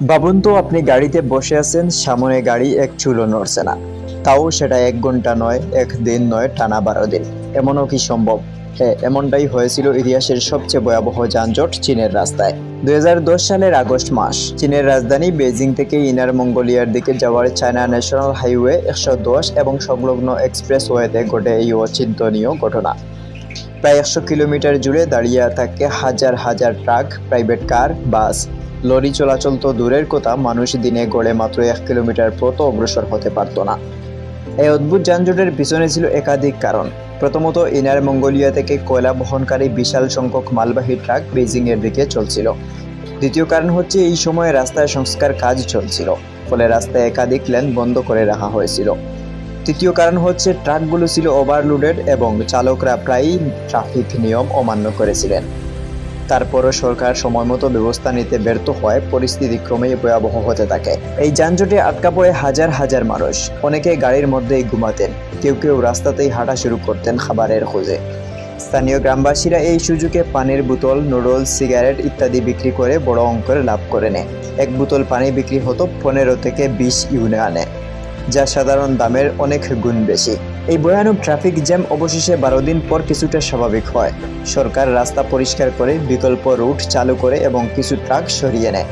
ভাবুন তো আপনি গাড়িতে বসে আছেন, সামনে গাড়ি এক চুলও নড়ছে না। তাও সেটা 1 ঘন্টা নয়, 1 দিন নয়, টানা 12 দিন। এমনও কি সম্ভব? হ্যাঁ, এমনটাই হয়েছিল ইতিহাসের সবচেয়ে ভয়াবহ যানজট চীনের রাস্তায়। 2010 সালের আগস্ট মাস, চীনের রাজধানী বেজিং থেকে ইনার মঙ্গোলিয়ার দিকে যাওয়ার চায়না ন্যাশনাল হাইওয়ে 110 এবং সংলগ্ন এক্সপ্রেসওয়েতে ঘটে এই অচিন্তনীয় ঘটনা। প্রায় 100 কিলোমিটার জুড়ে দাঁড়িয়ে থাকে হাজার হাজার ট্রাক, প্রাইভেট কার, বাস, লরি। চলাচল তো দূরের কথা, মানুষ দিনে গড়ে মাত্র 1 কিলোমিটার পথও অগ্রসর হতে পারত না। এই অদ্ভুত যানজটের পিছনে ছিল একাধিক কারণ। প্রথমত, ইনার মঙ্গোলিয়া থেকে কয়লা বহনকারী বিশাল সংখ্যক মালবাহী ট্রাক বেজিং এর দিকে চলছিল। দ্বিতীয় কারণ হচ্ছে এই সময়ে রাস্তায় সংস্কার কাজ চলছিল, ফলে রাস্তায় একাধিক লেন বন্ধ করে রাখা হয়েছিল। তৃতীয় কারণ হচ্ছে ট্রাকগুলো ছিল ওভারলোডেড এবং চালকরা প্রায়ই ট্রাফিক নিয়ম অমান্য করেছিলেন। তারপরও সরকার সময়মতো ব্যবস্থা নিতে ব্যর্থ হয়, পরিস্থিতি ক্রমেই ভয়াবহ হতে থাকে। এই যানজটে আটকা পড়ে হাজার হাজার মানুষ। অনেকে গাড়ির মধ্যেই ঘুমাতেন, কেউ কেউ রাস্তাতেই হাঁটা শুরু করতেন খাবারের খোঁজে। স্থানীয় গ্রামবাসীরা এই সুযোগে পানির বোতল, নুডলস, সিগারেট ইত্যাদি বিক্রি করে বড় অঙ্কের লাভ করে নেয়। এক বোতল পানি বিক্রি হতো 15 থেকে 20 ইউয়ানে, যা সাধারণ দামের অনেক গুণ বেশি। এই ভয়ানক ট্রাফিক জ্যাম অবশেষে 12 দিন পর কিছুটা স্বাভাবিক হয়। সরকার রাস্তা পরিষ্কার করে, বিকল্প রুট চালু করে এবং কিছু ট্রাক সরিয়ে নেয়।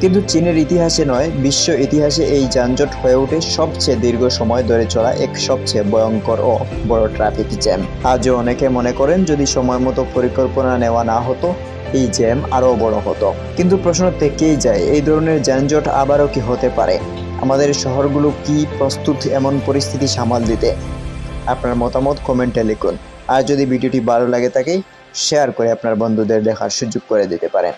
কিন্তু চীনের ইতিহাসে নয়, বিশ্ব ইতিহাসে এই যানজট হয়ে ওঠে সবচেয়ে দীর্ঘ সময় ধরে চলা এক সবচেয়ে ভয়ঙ্কর ও বড় ট্রাফিক জ্যাম। আজও অনেকে মনে করেন যদি সময় মতো পরিকল্পনা নেওয়া না হতো, এই জ্যাম আরও বড় হতো। কিন্তু প্রশ্ন থেকেই যায়, এই ধরনের যানজট আবারও কি হতে পারে? আমাদের শহরগুলো কি প্রস্তুত এমন পরিস্থিতি সামাল দিতে? আপনার মতামত কমেন্টে লিখুন। আর যদি ভিডিওটি ভালো লাগে থাকে, শেয়ার করে আপনার বন্ধুদের দেখার সুযোগ করে দিতে পারেন।